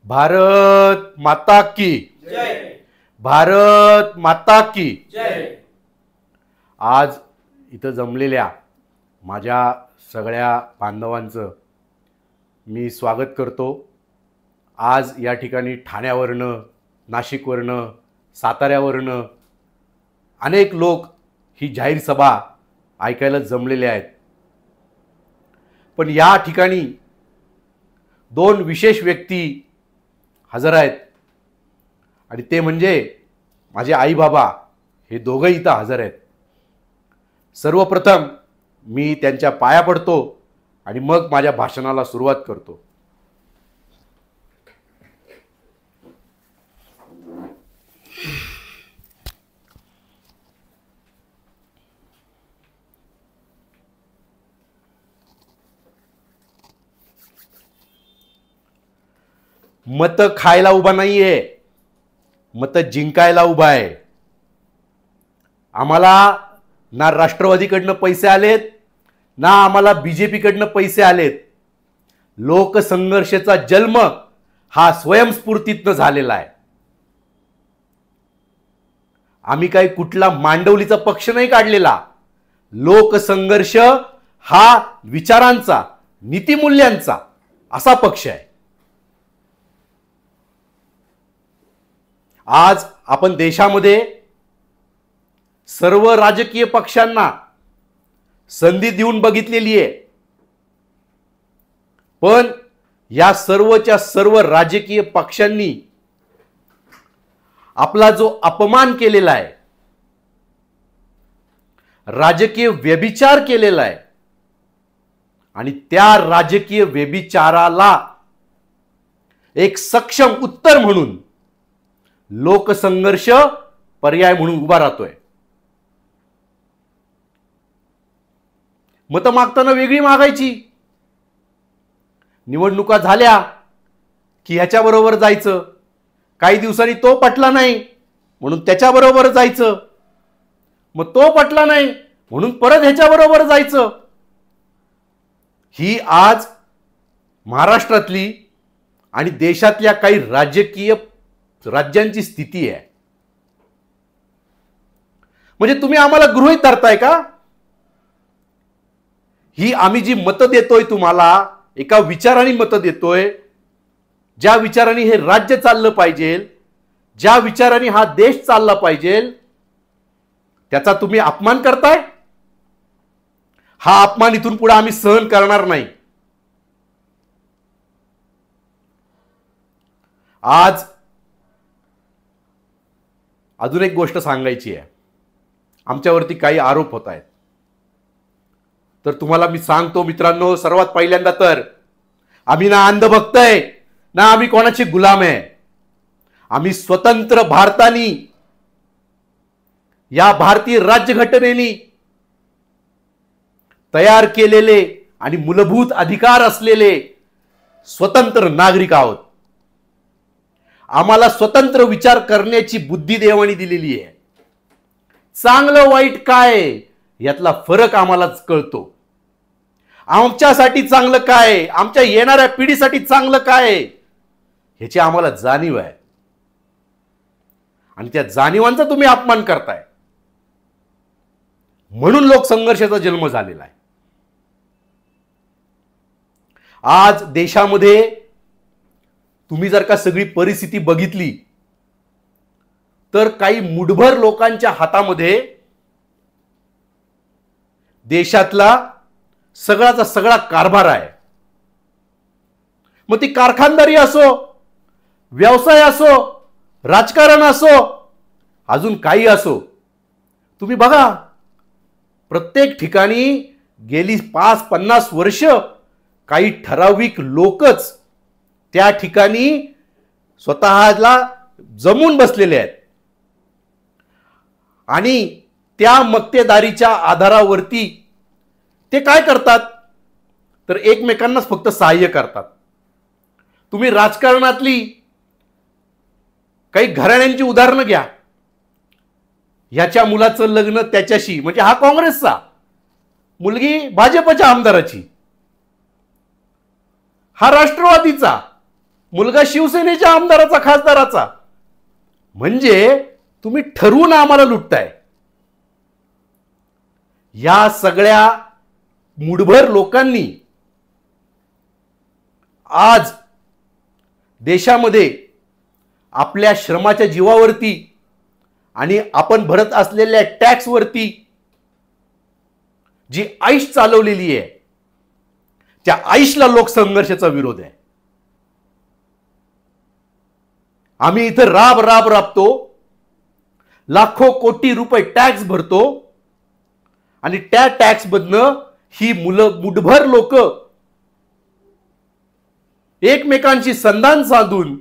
भारत माता की जय। भारत माता की जय। आज इथं जमलेल्या माझ्या सगळ्या बांधवांचं मी स्वागत करतो। आज या ठिकाणी ठाण्यावरनं, नाशिकवरनं, साताऱ्यावरनं अनेक लोक ही जाहीर सभा ऐकायला जमलेले आहेत। पण या ठिकाणी दोन विशेष व्यक्ती हजर आहेत आणि ते म्हणजे माझे आई बाबा, हे दोघं इथं हजर आहेत। सर्वप्रथम मी त्यांच्या पाया पडतो आणि मग माझ्या भाषणाला सुरुवात करतो। मत खायला उभा नाहीये, मत जिंकायला उभा आहे। आम्हाला ना राष्ट्रवादीकडनं पैसे आलेत, ना आम्हाला बीजेपीकडनं पैसे आलेत। लोकसंघर्षाचा जन्म हा स्वयंस्फूर्तीतनं झालेला आहे। आम्ही काही कुठला मांडवलीचा पक्ष नाही काढलेला। लोकसंघर्ष हा विचारांचा, नीतिमूल्यांचा असा पक्ष आहे। आज आपण देशामध्ये सर्व राजकीय पक्षांना संधी देऊन बघितलेली आहे, पण या सर्वच्या सर्व राजकीय पक्षांनी आपला जो अपमान केलेला आहे, राजकीय व्यभिचार केलेला आहे आणि त्या राजकीय व्यभिचाराला एक सक्षम उत्तर म्हणून लोकसंघर्ष पर्याय म्हणून उभा राहतोय। मत मागताना वेगळी मागायची, निवडणुका झाल्या की ह्याच्याबरोबर जायचं, काही दिवसांनी तो पटला नाही म्हणून त्याच्याबरोबर जायचं, मग तो पटला नाही म्हणून परत ह्याच्याबरोबर जायचं। ही आज महाराष्ट्रातली आणि देशातल्या काही राज्यांची स्थिती आहे। म्हणजे तुम्ही आम्हाला गृहीत धरताय का? ही आम्ही जी मतं देतोय तुम्हाला, एका विचाराने मतं देतोय, ज्या विचाराने हे राज्य चाललं पाहिजे, ज्या विचाराने हा देश चालला पाहिजे, त्याचा तुम्ही अपमान करताय। हा अपमान इथून पुढे आम्ही सहन करणार नाही। आज अजून एक गोष्ट सांगायची आहे। आमच्यावरती काही आरोप होत आहेत, तर तुम्हाला मी सांगतो मित्रांनो, सर्वात पहिल्यांदा तर आम्ही ना अंधभक्त आहे, ना आम्ही कोणाचे गुलाम आहे। आम्ही स्वतंत्र भारतानी, या भारतीय राज्यघटनेने तयार केलेले आणि मूलभूत अधिकार असलेले स्वतंत्र नागरिक आहोत। आम्हाला स्वतंत्र विचार करण्याची बुद्धी देवाने दिलेली आहे। चांगलं वाईट काय यातला फरक आम्हालाच कळतो। आमच्यासाठी चांगलं काय, आमच्या येणाऱ्या पिढीसाठी चांगलं काय, ह्याची आम्हाला जाणीव आहे आणि त्या जाणीवांचा तुम्ही अपमान करताय, म्हणून लोकसंघर्षाचा जन्म झालेला आहे। आज देशामध्ये तुम्ही जर का सगळी परिस्थिती बघितली तर काही मुठभर लोकांच्या हातामध्ये देशातला सगळाचा सगळा कारभार आहे। मग ती कारखानदारी असो, व्यवसाय असो, राजकारण असो, अजून काही असो, तुम्ही बघा प्रत्येक ठिकाणी गेली 5-50 वर्ष काही ठराविक लोकच त्या ठिकाणी स्वतःला जमून बसलेले आहेत आणि त्या मक्तेदारीच्या आधारावरती ते काय करतात तर एकमेकांनाच फक्त सहाय्य करतात। तुम्ही राजकारणातली काही घराण्यांची उदाहरणं घ्या, ह्याच्या मुलाचं लग्न त्याच्याशी, म्हणजे हा काँग्रेसचा, मुलगी भाजपच्या आमदाराची, हा राष्ट्रवादीचा, मुलगा शिवसेनेच्या आमदाराचा, खासदाराचा. म्हणजे तुम्ही ठरवून आम्हाला लुटताय. या सगळ्या मुठभर लोकांनी आज देशामध्ये आपल्या श्रमाच्या जीवावरती आणि आपण भरत असलेल्या टॅक्सवरती जी आईश चालवलेली आहे, त्या आईशला लोकसंघर्षाचा विरोध आहे. आम्ही इथं राब राब राबतो, लाखो कोटी रुपये टॅक्स भरतो आणि त्या टॅक्स मधनं ही मुठभर लोक एकमेकांशी संधान साधून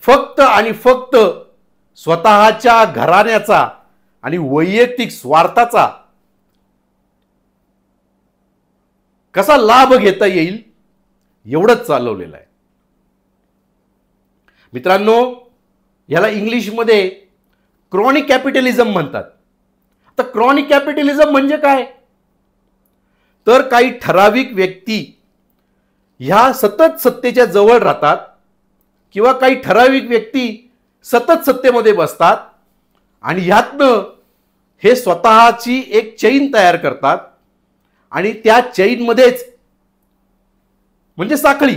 फक्त आणि फक्त स्वतःच्या घराण्याचा आणि वैयक्तिक स्वार्थाचा कसा लाभ घेता येईल एवढंच चालवलेलं आहे. मित्रांनो, याला इंग्लिशमध्ये क्रॉनिक कॅपिटलिझम म्हणतात. तर क्रॉनिक कॅपिटलिझम म्हणजे काय? तर काही ठराविक व्यक्ती ह्या सतत सत्तेच्या जवळ राहतात किंवा काही ठराविक व्यक्ती सतत सत्तेमध्ये बसतात आणि ह्यातनं हे स्वतःची एक चैन तयार करतात आणि त्या चैनमध्येच, म्हणजे साखळी,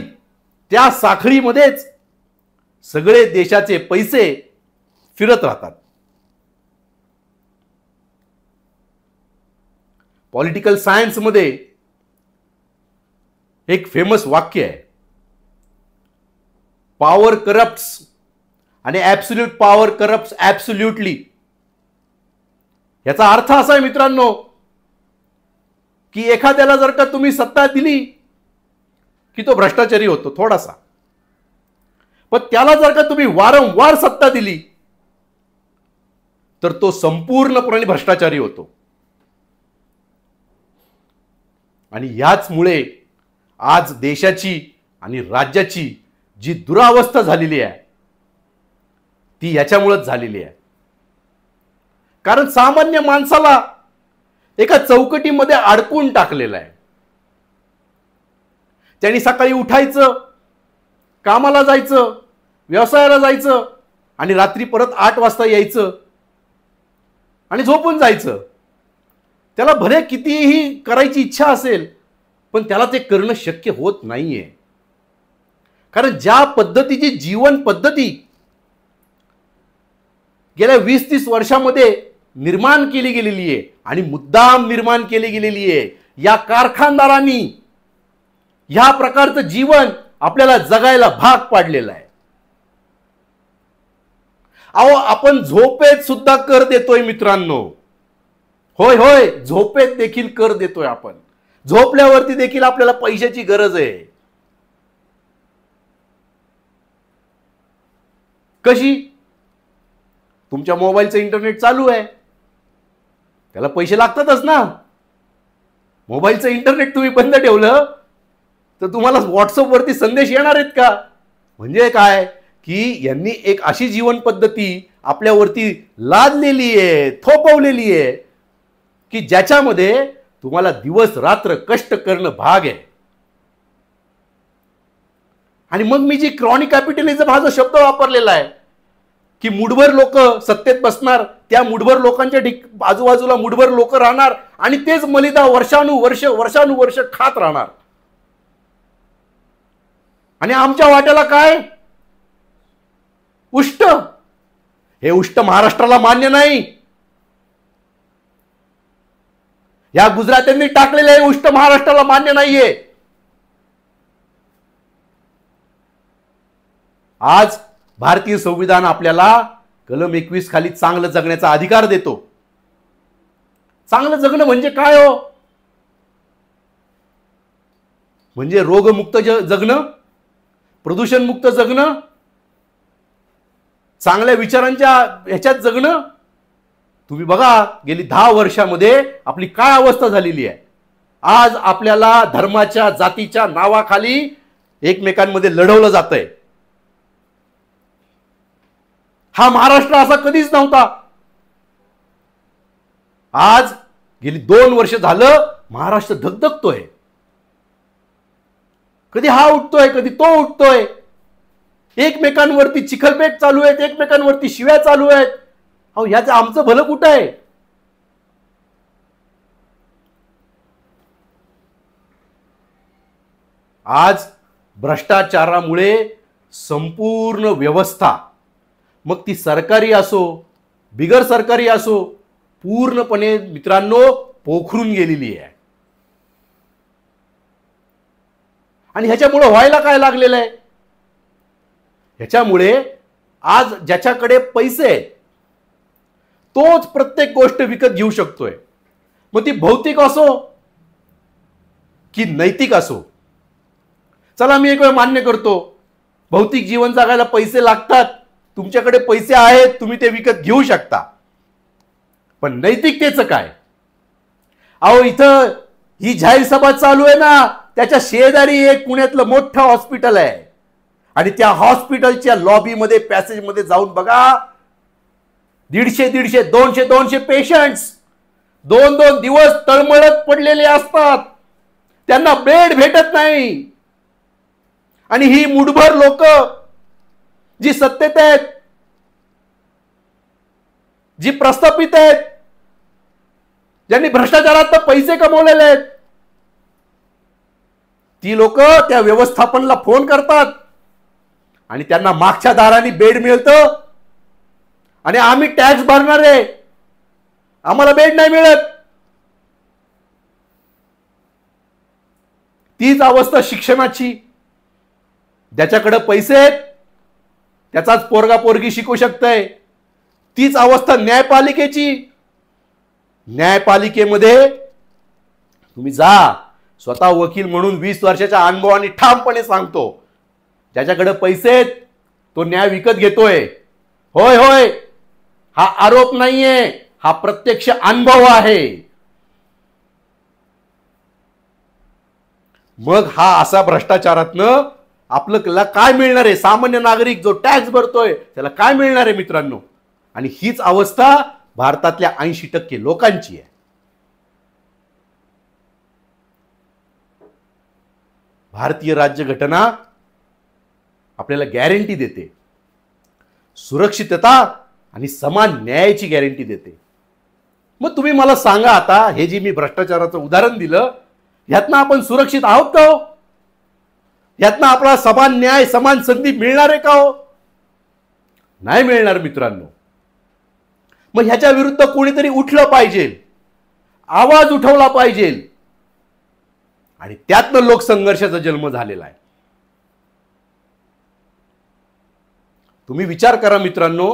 त्या साखळीमध्येच सगळे देशाचे पैसे फिरत राहतात. पॉलिटिकल सायन्स मध्ये एक फेमस वाक्य आहे, पॉवर करप्ट्स आणि ॲब्सोल्यूट पॉवर करप्ट्स ॲब्सोल्युटली. याचा अर्थ असा आहे मित्रांनो की एखाद्याला जर का तुम्ही सत्ता दिली की तो भ्रष्टाचारी होतो थोडासा, पण त्याला जर का तुम्ही वारंवार सत्ता दिली तर तो संपूर्णपणे भ्रष्टाचारी होतो. आणि याचमुळे आज देशाची आणि राज्याची जी दुरावस्था झालेली आहे ती याच्यामुळेच झालेली आहे. कारण सामान्य माणसाला एका चौकटीमध्ये अडकून टाकलेलं आहे. त्यांनी सकाळी उठायचं, कामाला जायचं, व्यवसायाला जायचं आणि रात्री परत 8 वाजता यायचं आणि झोपून जायचं. त्याला भले कितीही करायची इच्छा असेल पण त्याला ते करणं शक्य होत नाहीये. कारण ज्या पद्धतीची जीवन पद्धती गेल्या 20-30 वर्षामध्ये निर्माण केली गेलेली आहे आणि मुद्दाम निर्माण केली गेलेली आहे, या कारखानदारांनी ह्या प्रकारचं जीवन आपल्याला जगायला भाग पाडलेलं आहे. अहो, आपण झोपेत सुद्धा कर देतोय मित्रांनो. होय होय, झोपेत देखील कर देतोय आपण. झोपल्यावरती देखील आपल्याला पैशाची गरज आहे. कशी? तुमच्या मोबाईलचं इंटरनेट चालू आहे, त्याला पैसे लागतातच ना. मोबाईलचं इंटरनेट तुम्ही बंद ठेवलं तर तुम्हाला व्हॉट्सअपवरती संदेश येणार आहेत का? म्हणजे काय की यांनी एक अशी जीवन पद्धती आपल्यावरती लादलेली आहे, थोपवलेली आहे की ज्याच्यामध्ये तुम्हाला दिवस रात्र कष्ट करणं भाग आहे. आणि मग मी जी क्रॉनिक कॅपिटलिझम हा जो शब्द वापरलेला आहे की मुठभर लोक सत्तेत बसणार, त्या मुठभर लोकांच्या आजूबाजूला मुठभर लोक राहणार आणि तेच मलिदा वर्षानुवर्ष खात राहणार. आणि आमच्या वाट्याला काय? उष्ट. हे उष्ट महाराष्ट्राला मान्य नाही. या गुजरात्यांनी टाकलेले हे उष्ट महाराष्ट्राला मान्य नाहीये. आज भारतीय संविधान आपल्याला कलम 21 खाली चांगलं जगण्याचा अधिकार देतो. चांगलं जगणं म्हणजे काय हो? म्हणजे रोगमुक्त जगणं, प्रदूषणमुक्त जगणं, चांगल्या विचारांच्या ह्याच्यात जगणं. तुम्ही बघा गेली 10 वर्षामध्ये आपली काय अवस्था झालेली आहे. आज आपल्याला धर्माच्या, जातीच्या नावाखाली एकमेकांमध्ये लढवलं जातंय. हा महाराष्ट्र असा कधीच नव्हता. आज गेली 2 वर्ष झालं महाराष्ट्र धगधगतोय. कधी हा उठतोय, कधी तो उठतोय. एकमेकांवरती चिखलफेक चालू आहेत, एकमेकांवरती शिव्या चालू आहेत. अहो ह्याचं आमचं भलं कुठं आहे? आज भ्रष्टाचारामुळे संपूर्ण व्यवस्था, मग ती सरकारी असो बिगर सरकारी असो, पूर्णपणे मित्रांनो पोखरून गेलेली आहे. आणि ह्याच्यामुळे व्हायला काय लागलेलं आहे? ह्याच्यामुळे आज ज्याच्याकडे पैसे आहेत तोच प्रत्येक गोष्ट विकत घेऊ शकतोय. मग ती भौतिक असो की नैतिक असो. चला मी एक वेळ मान्य करतो, भौतिक जीवन जगायला पैसे लागतात, तुमच्याकडे पैसे आहेत, तुम्ही ते विकत घेऊ शकता. पण नैतिकतेचं काय? अहो इथं ही जाहीर सभा चालू आहे ना, त्याच्या शेजारी एक पुण्यातलं मोठं हॉस्पिटल आहे आणि त्या हॉस्पिटलच्या लॉबीमध्ये पॅसेजमध्ये जाऊन बघा, 150, 200 पेशंट्स 2-2 दिवस तळमळत पडलेले असतात. त्यांना बेड भेटत नाही. आणि ही मुठभर लोक जी सत्तेत आहेत, जी प्रस्थापित आहेत, ज्यांनी भ्रष्टाचारात पैसे कमवलेले आहेत, ती लोक त्या व्यवस्थापनाला फोन करतात आणि त्यांना मागच्या दाराने बेड मिळतं आणि आम्ही टॅक्स भरणारे, आम्हाला बेड नाही मिळत. तीच अवस्था शिक्षणाची. ज्याच्याकडे पैसे आहेत त्याचाच पोरगा पोरगी शिकू शकतंय. तीच अवस्था न्यायपालिकेची. न्यायपालिकेमध्ये तुम्ही जा, स्वतः वकील म्हणून 20 वर्षाच्या अनुभवाने ठामपणे सांगतो, ज्याच्याकडे पैसे आहेत तो न्याय विकत घेतोय. होय होय, हा आरोप नाहीये, हा प्रत्यक्ष अनुभव आहे. मग हा असा भ्रष्टाचारातनं आपल्याला काय मिळणार आहे? सामान्य नागरिक जो टॅक्स भरतोय त्याला काय मिळणार आहे मित्रांनो? आणि हीच अवस्था भारतातल्या 80% लोकांची आहे. भारतीय राज्यघटना आपल्याला गॅरंटी देते, सुरक्षितता आणि समान न्यायाची गॅरंटी देते. मग तुम्ही मला सांगा आता, हे जे मी भ्रष्टाचाराचं उदाहरण दिलं, ह्यातनं आपण सुरक्षित आहोत का हो? यातनं आपला समान न्याय, समान संधी मिळणार आहे का हो? नाही मिळणार मित्रांनो. मग ह्याच्या विरुद्ध कोणीतरी उठलं पाहिजे, आवाज उठवला पाहिजे आणि त्यातनं लोकसंघर्षाचा जन्म झालेला आहे. तुम्ही विचार करा मित्रांनो,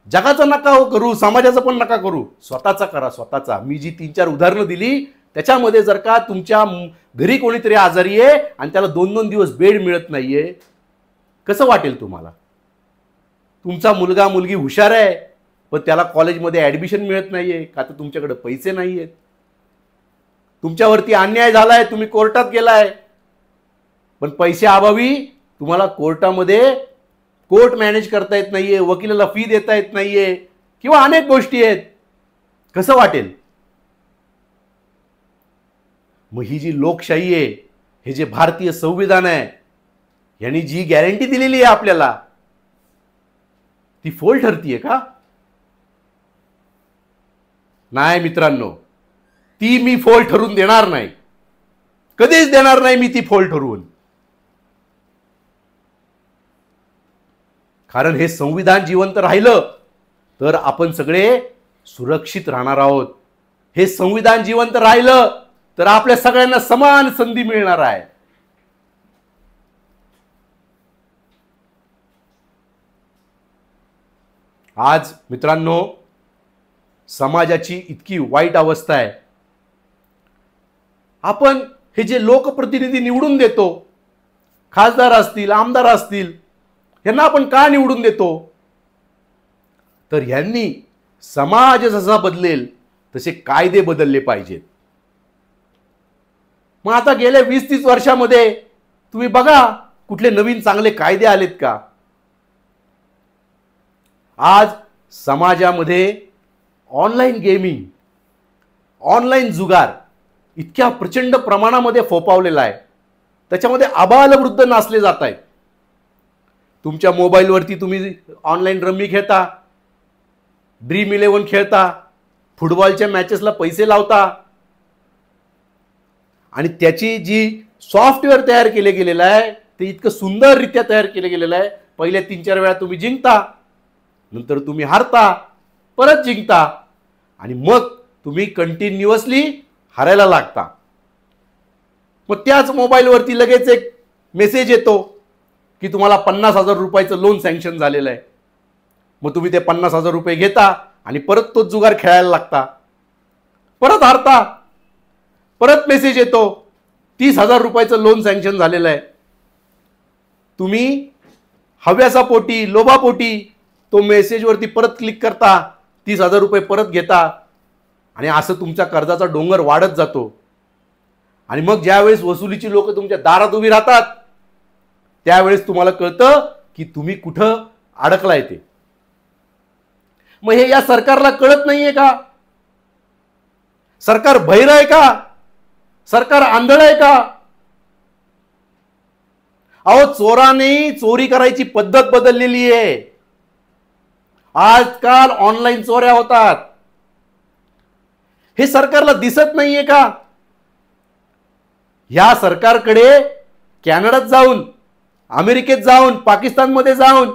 जगाचा नका करू, समाजाचा पण नका करू, स्वतःचा करा, स्वतःचा. मी जी 3-4 उदाहरणं दिली त्याच्यामध्ये जर का तुमच्या घरी कोणीतरी आजारी आहे आणि त्याला 2-2 दिवस बेड मिळत नाहीये, कसं वाटेल तुम्हाला? तुमचा मुलगा मुलगी हुशार आहे पण त्याला कॉलेजमध्ये ऍडमिशन मिळत नाहीये का तर तुमच्याकडे पैसे नाहीयेत. तुमच्यावरती अन्याय झालाय, तुम्ही कोर्टात गेलाय, पण पैसे अभावी तुम्हाला कोर्टामध्ये कोर्ट मॅनेज करता येत नाहीये, वकिलाला फी देता येत नाहीये किंवा अनेक गोष्टी आहेत. कसं वाटेल? मग ही जी लोकशाही आहे, हे जे भारतीय संविधान आहे, यांनी जी गॅरंटी दिलेली आहे आपल्याला, ती फोल ठरतीये का? नाही मित्रांनो, ती मी फोल ठरून देणार नाही, कधीच देणार नाही मी ती फोल ठरवून. कारण हे संविधान जिवंत राहिलं तर आपण सगळे सुरक्षित राहणार आहोत. हे संविधान जिवंत राहिलं तर आपल्या सगळ्यांना समान संधी मिळणार आहे. आज मित्रांनो, समाजाची इतकी वाईट अवस्था आहे. आपण हे जे लोकप्रतिनिधी निवडून देतो, खासदार असतील, आमदार असतील, यांना आपण का निवडून देतो? तर यांनी समाज जसा बदलेल तसे कायदे बदलले पाहिजेत. मग आता गेल्या 20-30 वर्षामध्ये तुम्ही बघा कुठले नवीन चांगले कायदे आलेत का? आज समाजामध्ये ऑनलाईन गेमिंग, ऑनलाईन जुगार इतक्या प्रचंड प्रमाणामध्ये फोपावलेला आहे. त्याच्यामध्ये आबालवृद्ध नाचले जात आहेत. तुमच्या मोबाईलवरती तुम्ही ऑनलाईन रम्मी खेळता, Dream11 खेळता, फुटबॉलच्या मॅचेसला पैसे लावता आणि त्याची जी सॉफ्टवेअर तयार केले गेलेलं आहे ते इतकं सुंदररित्या तयार केलं गेलेलं आहे. पहिल्या 3-4 वेळा तुम्ही जिंकता, नंतर तुम्ही हारता, परत जिंकता आणि मग तुम्ही कंटिन्युअसली हारायला लागता. मग त्याच मोबाईलवरती लगेच एक मेसेज येतो की तुम्हाला 50,000 रुपयाचं लोन सँक्शन झालेलं आहे. मग तुम्ही ते 50,000 रुपये घेता आणि परत तोच जुगार खेळायला लागता, परत हारता, परत मेसेज येतो 30,000 रुपयाचं लोन सँक्शन झालेलं आहे. तुम्ही हव्यासापोटी, लोभापोटी तो मेसेजवरती परत क्लिक करता, 30,000 रुपये परत घेता आणि असं तुमच्या कर्जाचा डोंगर वाढत जातो. आणि मग ज्यावेळेस वसुलीची लोक तुमच्या दारात उभी राहतात त्यावेळेस तुम्हाला कळतं की तुम्ही कुठं अडकलाय ते. मग हे या सरकारला कळत नाहीये का? सरकार बहिर आहे का? सरकार आंधळ आहे का? अहो, चोराने चोरी करायची पद्धत बदललेली आहे. आजकाल ऑनलाईन चोऱ्या होतात. हे सरकारला दिसत नाहीये का? या सरकारकडे कॅनडात जाऊन, अमेरिकेत जाऊन, पाकिस्तानमध्ये जाऊन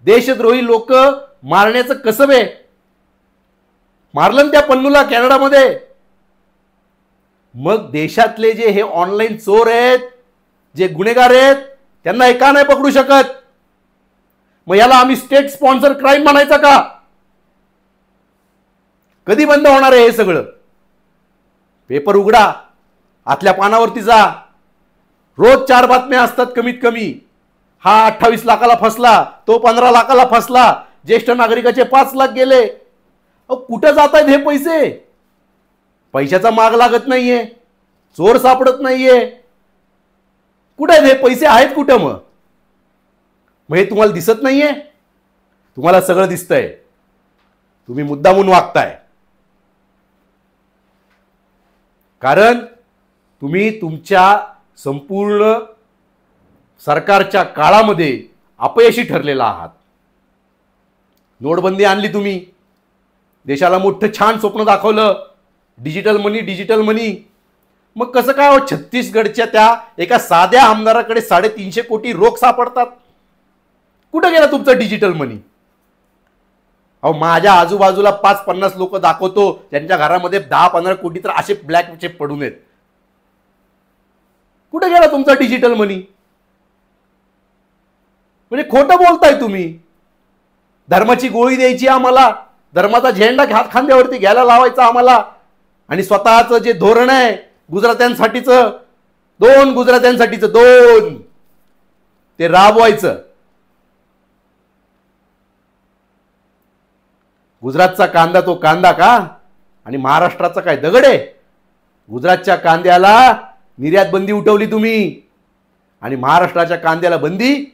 देशद्रोही लोक मारण्याचं कसब आहे. मारलं त्या पन्नूला कॅनडामध्ये. मग देशातले जे हे ऑनलाईन चोर आहेत, जे गुन्हेगार आहेत, त्यांना एका नाही पकडू शकत. मग याला आम्ही स्टेट स्पॉन्सर क्राईम म्हणायचा का? कधी बंद होणार आहे हे सगळं? पेपर उघडा, आतल्या पानावरती जा, रोज 4 बातम्या असतात कमीत कमी. हा 28 लाखाला फसला, तो 15 लाखाला फसला, ज्येष्ठ नागरिकाचे 5 लाख गेले. कुठे जात आहेत हे पैसे? पैशाचा माग लागत नाहीये, चोर सापडत नाहीये. कुठे हे पैसे आहेत कुठं? मग हे तुम्हाला दिसत नाहीये? तुम्हाला सगळं दिसतंय. तुम्ही मुद्दामून वागताय. कारण तुम्ही तुमच्या संपूर्ण सरकारच्या काळामध्ये अपयशी ठरलेला आहात. नोटबंदी आणली तुम्ही, देशाला मोठं छान स्वप्न दाखवलं, डिजिटल मनी, डिजिटल मनी. मग कसं काय हो छत्तीसगडच्या त्या एका साध्या आमदाराकडे 350 कोटी रोख सापडतात? कुठं गेला तुमचं डिजिटल मनी? अहो, माझ्या आजूबाजूला 5-50 लोक दाखवतो त्यांच्या घरामध्ये 10-15 कोटी तर असे ब्लॅक चेक पडून आहेत. कुठे गेला तुमचा डिजिटल मनी? म्हणजे खोटं बोलताय तुम्ही. धर्माची गोळी द्यायची आम्हाला, धर्माचा झेंडा हात खांद्यावरती घ्यायला लावायचा आम्हाला आणि स्वतःचं जे धोरण आहे गुजरात्यांसाठीचं, 2 गुजरात्यांसाठीचं 2 ते राबवायचं. गुजरातचा कांदा तो कांदा का आणि महाराष्ट्राचा काय दगड आहे? गुजरातच्या कांद्याला निर्यात बंदी उठवली तुम्ही आणि महाराष्ट्राच्या कांद्याला बंदी.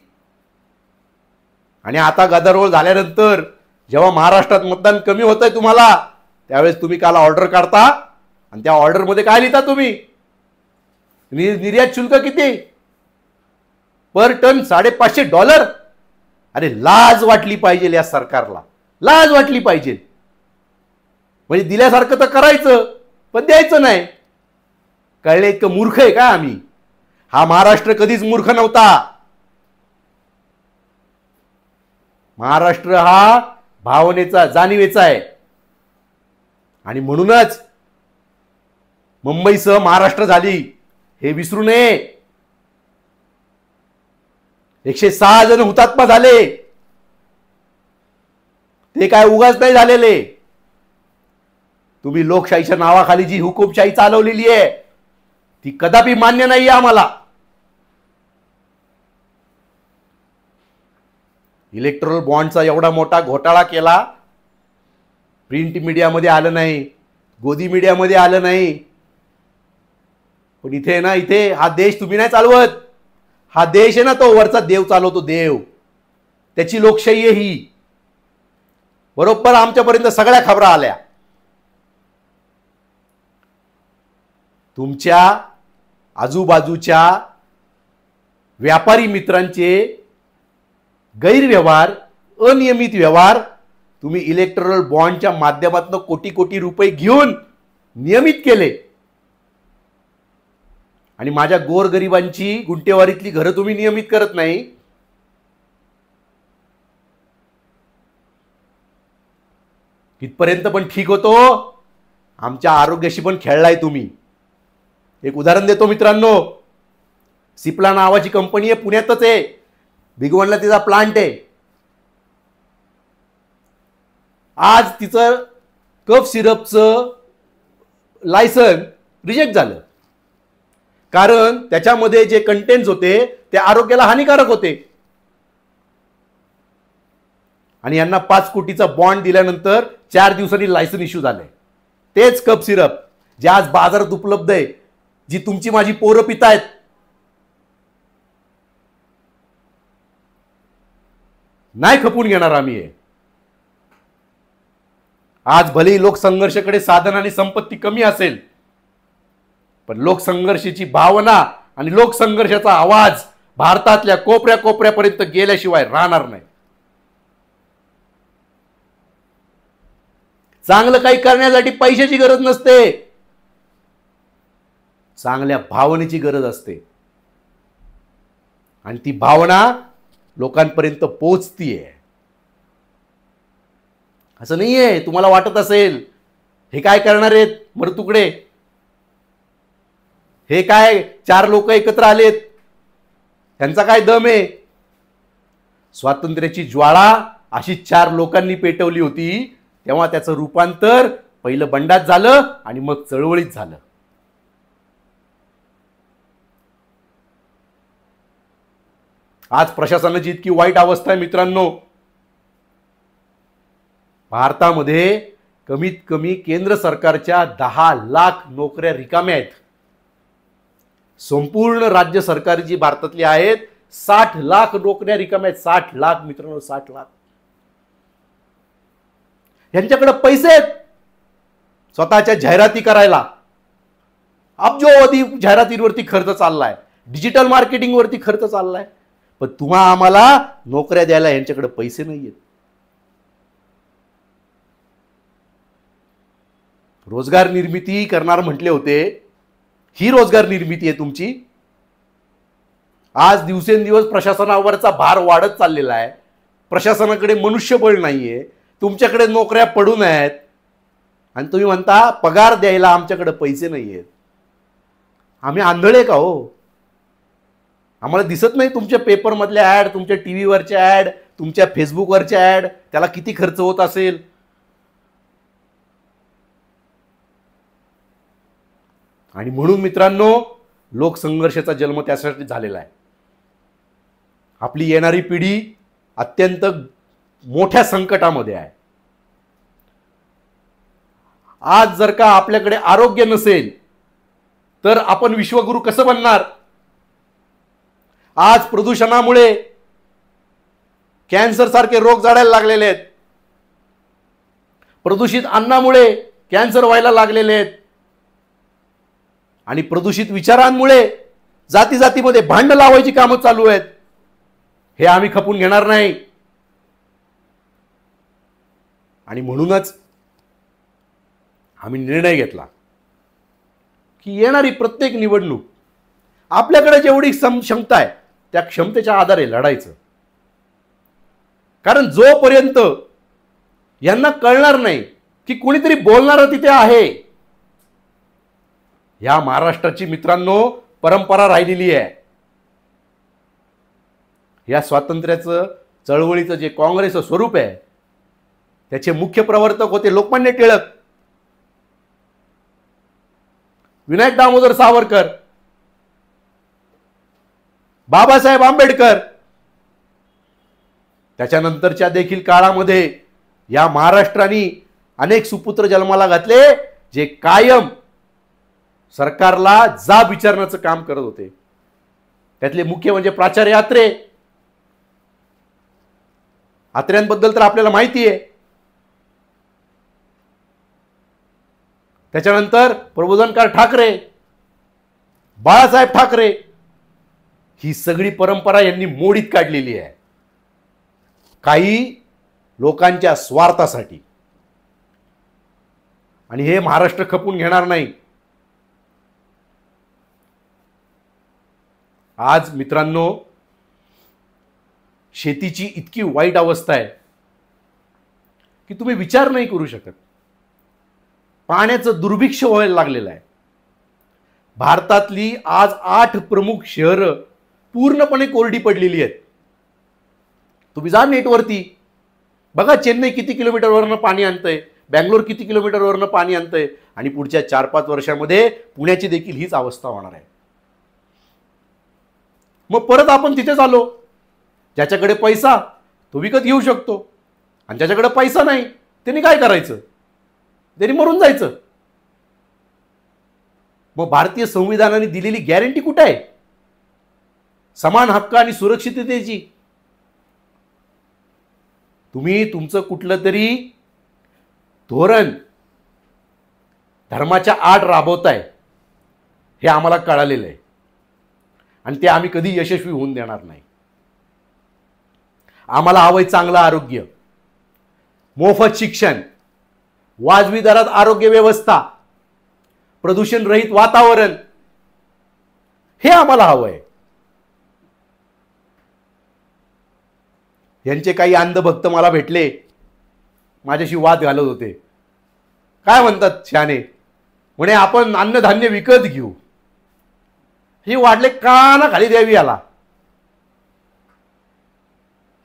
आणि आता गदारोळ झाल्यानंतर जेव्हा महाराष्ट्रात मतदान कमी होतंय तुम्हाला, त्यावेळेस तुम्ही काल ऑर्डर काढता आणि त्या ऑर्डरमध्ये काय लिहिता तुम्ही? निर्यात शुल्क किती? पर टन $550. अरे लाज वाटली पाहिजे या सरकारला, लाज वाटली पाहिजे. म्हणजे दिल्यासारखं तर करायचं पण द्यायचं नाही. कळले इतकं मूर्ख आहे का आम्ही? हा महाराष्ट्र कधीच मूर्ख नव्हता. महाराष्ट्र हा भावनेचा, जाणीवेचा आहे. आणि म्हणूनच मुंबईसह महाराष्ट्र झाली हे विसरू नये. 106 जण हुतात्मा झाले. ते काय उगाच नाही झालेले. तुम्ही लोकशाहीच्या नावाखाली जी हुकुमशाही चालवलेली आहे ती कदापि मान्य नाही आम्हाला. इलेक्ट्रॉल बॉन्डचा एवढा मोठा घोटाळा केला, प्रिंट मीडियामध्ये आलं नाही, गोदी मीडियामध्ये आलं नाही. पण इथे ना, इथे हा देश तुम्ही नाही चालवत. हा देश आहे ना, तो वरचा देव चालवतो, देव. त्याची लोकशाही आहे ही. बरोबर आमच्यापर्यंत सगळ्या खबरा आल्या. तुमच्या आजूबाजूच्या व्यापारी मित्रांचे गैरव्यवहार, अनियमित व्यवहार तुम्ही इलेक्टोरल बॉन्डच्या माध्यमातून कोटी कोटी रुपये घेऊन नियमित केले आणि माझ्या गोरगरिबांची गुंटेवारीतली घरं तुम्ही नियमित करत नाही. इथपर्यंत पण ठीक होतो. आमच्या आरोग्याशी पण खेळलाय तुम्ही. एक उदाहरण देतो मित्रांनो. सिप्ला नावाची कंपनी आहे, पुण्यातच आहे, भिगवणला तिचा प्लांट आहे. आज तिचं कफ सिरपचं लायसन रिजेक्ट झालं कारण त्याच्यामध्ये जे कंटेंट्स होते ते आरोग्याला हानिकारक होते. आणि यांना 5 कोटीचा बॉन्ड दिल्यानंतर 4 दिवसांनी लायसन इश्यू झालंय. तेच कप सिरप जे आज बाजारात उपलब्ध आहे, जी तुमची माझी पोरं पितायत. नाही खपून घेणार आम्ही हे. आज भलेही लोकसंघर्षाकडे साधन आणि संपत्ती कमी असेल, पण लोकसंघर्षाची भावना आणि लोकसंघर्षाचा आवाज भारतातल्या कोपऱ्या कोपऱ्यापर्यंत गेल्याशिवाय राहणार नाही. चांगलं काही करण्यासाठी पैशाची गरज नसते, चांगल्या भावनेची गरज असते. आणि ती भावना लोकांपर्यंत पोहोचतीये. असं नाहीये तुम्हाला वाटत असेल हे काय करणार आहेत मरतुकडे, हे काय 4 लोक एकत्र आलेत, त्यांचा काय दम आहे. स्वातंत्र्याची ज्वाळा अशी 4 लोकांनी पेटवली होती, तेव्हा त्याचं रूपांतर पहिलं बंडात झालं आणि मग चळवळीत झालं. आज प्रशासनाची इतकी वाईट अवस्था आहे मित्रांनो. भारतामध्ये कमीत कमी केंद्र सरकारच्या 10 लाख नोकऱ्या रिकाम्या आहेत. संपूर्ण राज्य सरकारी जी भारतातली आहेत 60 लाख नोकऱ्या रिकाम्या आहेत. 60 लाख मित्रांनो, 60 लाख. यांच्याकडे पैसे आहेत स्वतःच्या जाहिराती करायला. अब्जोवधी जाहिरातींवरती खर्च चाललाय, डिजिटल मार्केटिंग वरती खर्च चाललाय. पण तुम्हा आम्हाला नोकऱ्या द्यायला यांच्याकडे पैसे नाहीयेत. रोजगार निर्मिती करणार म्हटले होते, ही रोजगार निर्मिती आहे तुमची. आज दिवसेंदिवस प्रशासनावरचा भार वाढत चाललेला आहे. प्रशासनाकडे मनुष्यबळ नाहीये, तुमच्याकडे नोकऱ्या पडून आहेत आणि तुम्ही म्हणता पगार द्यायला आमच्याकडे पैसे नाहीयेत. आम्ही आंधळे का हो? आम्हाला दिसत नाही तुमच्या पेपरमधल्या ऍड, तुमच्या टीव्हीवरच्या ऍड, तुमच्या फेसबुकवरच्या ऍड, त्याला किती खर्च होत असेल. आणि म्हणून मित्रांनो लोकसंघर्षाचा जन्म त्यासाठी झालेला आहे. आपली येणारी पिढी अत्यंत मोठ्या संकटामध्ये आहे. आज जर का आपल्याकडे आरोग्य नसेल तर आपण विश्वगुरु कसं बनणार? आज प्रदूषणामुळे कॅन्सर सारखे रोग जडायला लागलेले आहेत. प्रदूषित अन्नामुळे कॅन्सर व्हायला लागलेले आहेत. आणि प्रदूषित विचारांमुळे जाती जातीमध्ये भांडण लावायची कामं चालू आहेत. हे आम्ही खपून घेणार नाही. आणि म्हणूनच आम्ही निर्णय घेतला की येणारी प्रत्येक निवडणूक आपल्याकडे जेवढी क्षमता आहे त्या क्षमतेच्या आधारे लढायचं. कारण जोपर्यंत यांना कळणार नाही की कुणीतरी बोलणारं तिथे आहे, या महाराष्ट्राची मित्रांनो परंपरा राहिलेली आहे. या स्वातंत्र्याचं चळवळीचं जे काँग्रेसचं स्वरूप आहे त्याचे मुख्य प्रवर्तक होते लोकमान्य टिळक, विनायक दामोदर सावरकर, बाबासाहेब आंबेडकर. त्याच्यानंतरच्या देखील काळामध्ये या महाराष्ट्राने अनेक सुपुत्र जन्माला घातले जे कायम सरकारला जाब विचारण्याचं काम करत होते. त्यातले मुख्य म्हणजे प्राचार्य अत्रे. अत्र्यांबद्दल तर आपल्याला माहिती आहे. त्याच्यानंतर प्रबोधनकार ठाकरे, बाळासाहेब ठाकरे. ही सगळी परंपरा यांनी मोडीत काढलेली आहे. काही लोकांच्या स्वार्थासाठी. आणि हे महाराष्ट्र खपून घेणार नाही. आज मित्रांनो, शेतीची इतकी वाईट अवस्था आहे की तुम्ही विचार नाही करू शकत. पाण्याचं दुर्भिक्ष व्हायला लागलेलं आहे. भारतातली आज 8 प्रमुख शहरं पूर्णपणे कोरडी पडलेली आहेत. तुम्ही जा नेटवरती बघा, चेन्नई किती किलोमीटरवरनं पाणी आणतंय, बँगलोर किती किलोमीटरवरनं पाणी आणतंय, आणि पुढच्या 4-5 वर्षामध्ये पुण्याची देखील हीच अवस्था होणार आहे. मग परत आपण तिथेच आलो. ज्याच्याकडे पैसा तो विकत घेऊ शकतो, आणि ज्याच्याकडे पैसा नाही त्यांनी काय करायचं? त्यांनी मरून जायचं. मग भारतीय संविधानाने दिलेली गॅरंटी कुठे आहे समान हक्क आणि सुरक्षिततेची? तुम्ही तुमचं कुठलं तरी धोरण धर्माच्या आड राबवताय हे आम्हाला कळालेलं आहे, आणि ते आम्ही कधी यशस्वी होऊन देणार नाही. आम्हाला हवंय चांगलं आरोग्य, मोफत शिक्षण, वाजवी दरात आरोग्य व्यवस्था, प्रदूषण रहित वातावरण, हे आम्हाला हवंय. यांचे काही अंधभक्त मला भेटले, माझ्याशी वाद घालत होते. काय म्हणतात शहाणे, म्हणे आपण अन्नधान्य विकत घेऊ. हे वाढले काना खाली द्यावी याला.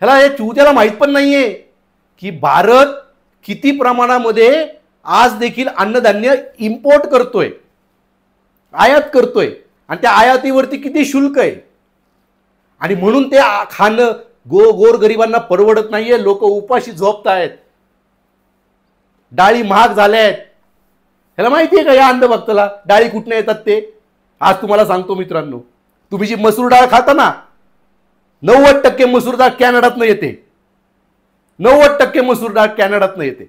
ह्याला हे चुत्याला माहित पण नाहीये की भारत किती प्रमाणामध्ये आज देखील अन्नधान्य इम्पोर्ट करतोय, आयात करतोय, आणि त्या आयातीवरती किती शुल्क आहे. आणि म्हणून ते खाणं गोरगरिबांना परवडत नाहीये. लोक उपाशी झोपतायत, डाळी महाग झाल्या आहेत. ह्याला माहिती आहे का या अंधभक्ताला डाळी कुठनं येतात ते? आज तुम्हाला सांगतो मित्रांनो, तुम्ही जी मसूर डाळ खाता ना, 90% मसूर डाळ कॅनडातनं येते. 90% मसूर डाळ कॅनडातनं येते.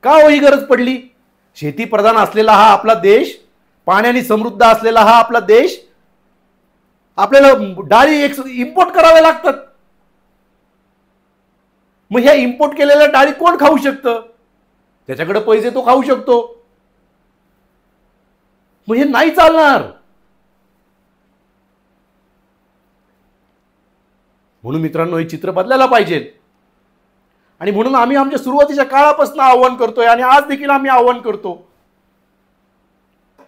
का हो ही गरज पडली? शेती प्रधान असलेला हा आपला देश, पाण्याने समृद्ध असलेला हा आपला देश, आपल्याला डाळी इम्पोर्ट कराव्या लागतात. मग ह्या इम्पोर्ट केलेल्या डाळी कोण खाऊ शकतं? त्याच्याकडे पैसे तो खाऊ शकतो. मग हे नाही चालणार. म्हणून मित्रांनो, हे चित्र बदलायला पाहिजे. आणि म्हणून आम्ही आमच्या सुरुवातीच्या काळापासून आव्हान करतोय, आणि आज देखील आम्ही आव्हान करतो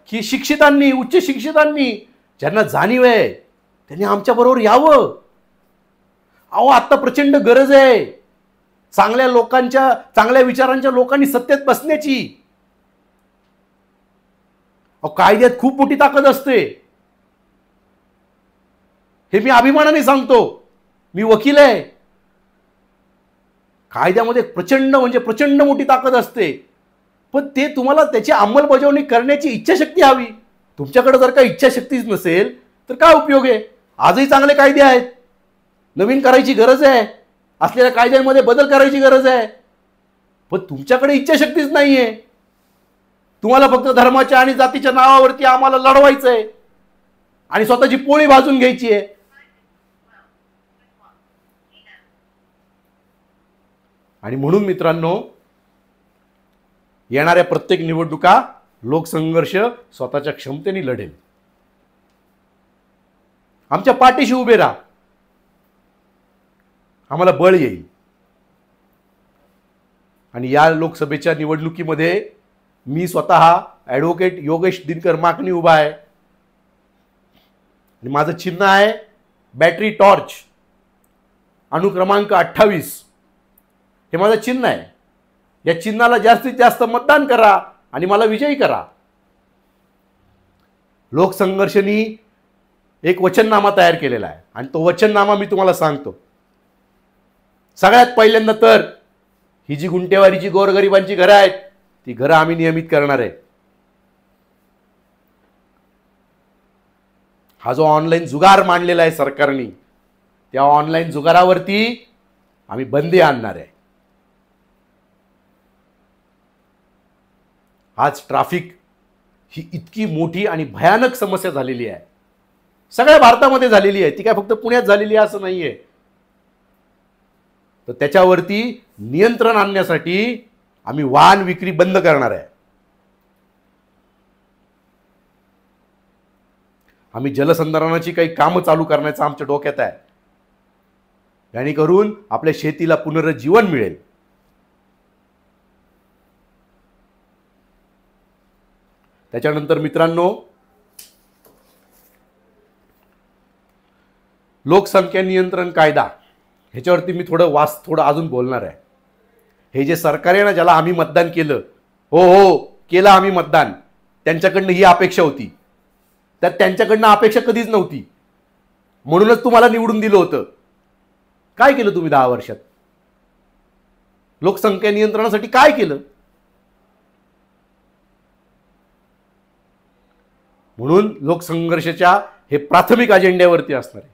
की शिक्षितांनी, उच्च शिक्षितांनी, ज्यांना जाणीव आहे त्यांनी आमच्या बरोबर यावं. अहो, आता प्रचंड गरज आहे चांगल्या लोकांच्या, चांगल्या विचारांच्या लोकांनी सत्तेत बसण्याची. कायद्यात खूप मोठी ताकद असते, हे मी अभिमानाने सांगतो. मी वकील आहे. कायद्यामध्ये प्रचंड म्हणजे प्रचंड मोठी ताकद असते, पण ते तुम्हाला त्याची अंमलबजावणी करण्याची इच्छाशक्ती हवी. तुमच्याकडे जर का इच्छाशक्तीच नसेल तर काय उपयोग आहे? आजही चांगले कायदे आहेत, नवीन करायची गरज आहे, असलेल्या कायद्यांमध्ये बदल करायची गरज आहे, पण तुमच्याकडे इच्छाशक्तीच नाहीये. तुम्हाला फक्त धर्माच्या आणि जातीच्या नावावरती आम्हाला लढवायचं आहे आणि स्वतःची पोळी भाजून घ्यायची आहे. आणि म्हणून मित्रांनो, येणाऱ्या प्रत्येक निवडणुका लोकसंघर्ष स्वतःच्या क्षमतेने लढेल. आमच्या पाठीशी उभे राहा, आम्हाला बळ येईल. आणि या लोकसभेच्या निवडणुकीमध्ये मी स्वतः ॲडव्होकेट योगेश दिनकर माकणी उभा आहे, आणि माझं चिन्ह आहे बॅटरी टॉर्च, अनुक्रमांक 28. हे माझं चिन्ह आहे. या चिन्हाला जास्तीत जास्त मतदान करा आणि मला विजयी करा. लोकसंघर्षनी एक वचननामा तयार केलेला आहे, आणि तो वचननामा मी तुम्हाला सांगतो. सगळ्यात पहिल्यांदा तर ही जी गुंटेवारीची गोरगरिबांची घरं आहेत, ती घरं आम्ही नियमित करणार आहे. हा जो ऑनलाईन जुगार मांडलेला आहे सरकारने, त्या ऑनलाईन जुगारावरती आम्ही बंदी आणणार आहे. आज ट्रॅफिक ही इतकी मोठी आणि भयानक समस्या झालेली आहे. सगळ्या भारतामध्ये झालेली आहे, ती काय फक्त पुण्यात झालेली आहे असं नाहीये. तर त्याच्यावरती नियंत्रण आणण्यासाठी आम्ही वाहन विक्री बंद करणार आहे. आम्ही जलसंधारणाची काही कामं चालू करण्याचं आमच्या डोक्यात आहे, जेणेकरून आपल्या शेतीला पुनरुज्जीवन मिळेल. त्याच्यानंतर मित्रांनो, लोकसंख्या नियंत्रण कायदा ह्याच्यावरती मी थोडं अजून बोलणार आहे. हे जे सरकार आहे ना, ज्याला आम्ही मतदान केलं, हो केलं आम्ही मतदान, त्यांच्याकडनं ही अपेक्षा होती. तर त्यांच्याकडनं अपेक्षा कधीच नव्हती, म्हणूनच तुम्हाला निवडून दिलं होतं. काय केलं तुम्ही 10 वर्षात? लोकसंख्या नियंत्रणासाठी काय केलं? म्हणून लोकसंघर्षाच्या हे प्राथमिक अजेंड्यावरती असणार आहे.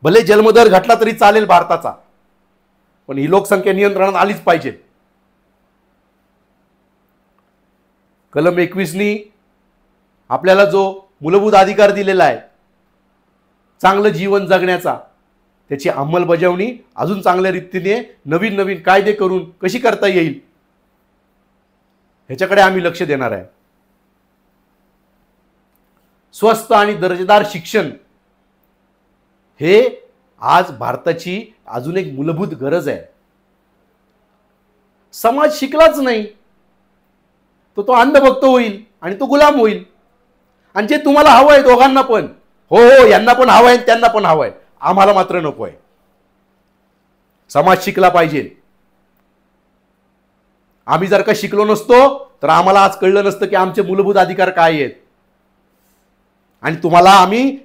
भले जन्मदर घटला तरी चालेल भारताचा, पण ही लोकसंख्या नियंत्रणात आलीच पाहिजे. कलम 21नी आपल्याला जो मूलभूत अधिकार दिलेला आहे चांगलं जीवन जगण्याचा, त्याची अंमलबजावणी अजून चांगल्या रीतीने नवीन नवीन कायदे करून कशी करता येईल ह्याच्याकडे आम्ही लक्ष देणार आहे. स्वस्त आणि दर्जेदार शिक्षण हे आज भारताची अजून एक मूलभूत गरज आहे. समाज शिकलाच नाही तो अंधभक्त होईल आणि तो गुलाम होईल. आणि जे तुम्हाला हवं आहे दोघांना पण, हो यांना पण हवं आहे त्यांना पण हवं आहे, आम्हाला मात्र नको आहे. समाज शिकला पाहिजे. आम्ही जर का शिकलो नसतो तर आम्हाला आज कळलं नसतं की आमचे मूलभूत अधिकार काय आहेत, आणि तुम्हाला आम्ही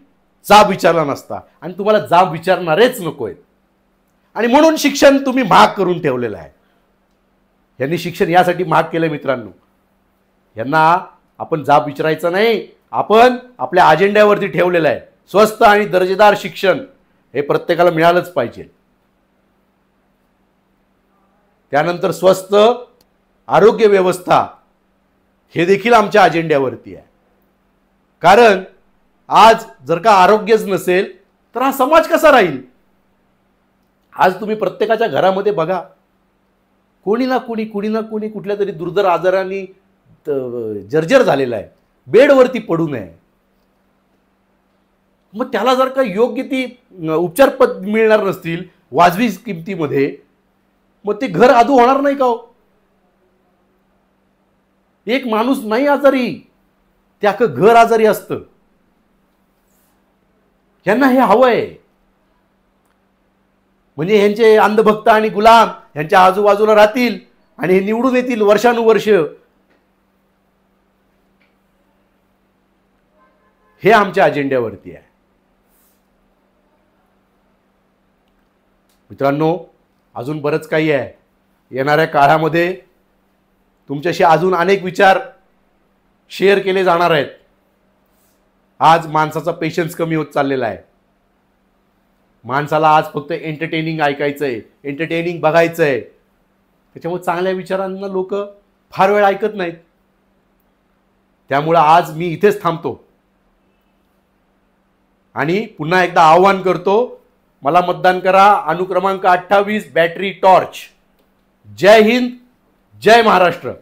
जाब विचारला नसता, आणि तुम्हाला जाब विचारणारेच नको आहेत. आणि म्हणून शिक्षण तुम्ही महाग करून ठेवलेलं आहे. यांनी शिक्षण यासाठी महाग केलं मित्रांनो, यांना आपण जाब विचारायचं नाही, आपण आपल्या अजेंड्यावरती ठेवलेलं आहे. स्वस्त आणि दर्जेदार शिक्षण हे प्रत्येकाला मिळालंच पाहिजे. त्यानंतर स्वस्त आरोग्य व्यवस्था हे देखील आमच्या अजेंड्यावरती आहे. कारण आज जर का आरोग्यच नसेल तर हा समाज कसा राहील? आज तुम्ही प्रत्येकाच्या घरामध्ये बघा, कोणी ना कोणी कुठल्या तरी दुर्धर आजाराने जर्जर झालेला आहे, बेडवरती पडू नये. मग त्याला जर का योग्य ती उपचार मिळणार नसतील वाजवी किमतीमध्ये, मग ते घर आदू होणार नाही का हो? एक माणूस नाही आजारी, ते अख्खं घर आजारी असतं. यांना हे हवंय. म्हणजे ह्यांचे अंधभक्त आणि गुलाम ह्यांच्या आजूबाजूला राहतील आणि हे निवडून येतील वर्षानुवर्ष. हे आमच्या अजेंड्यावरती आहे. मित्रांनो, अजून बरंच काही आहे. येणाऱ्या काळामध्ये तुमच्याशी अजून अनेक विचार शेअर केले जाणार आहेत. आज माणसाचा पेशन्स कमी होत चाललेला आहे. माणसाला आज फक्त एंटरटेनिंग ऐकायचंय, एंटरटेनिंग बघायचंय. त्याच्यामुळे चांगल्या विचारांना लोक फार वेळ ऐकत नाहीत. त्यामुळे आज मी इथेच थांबतो आणि पुन्हा एकदा आवाहन करतो, मला मतदान करा. अनुक्रमांक 28 बॅटरी टॉर्च. जय हिंद, जय महाराष्ट्र.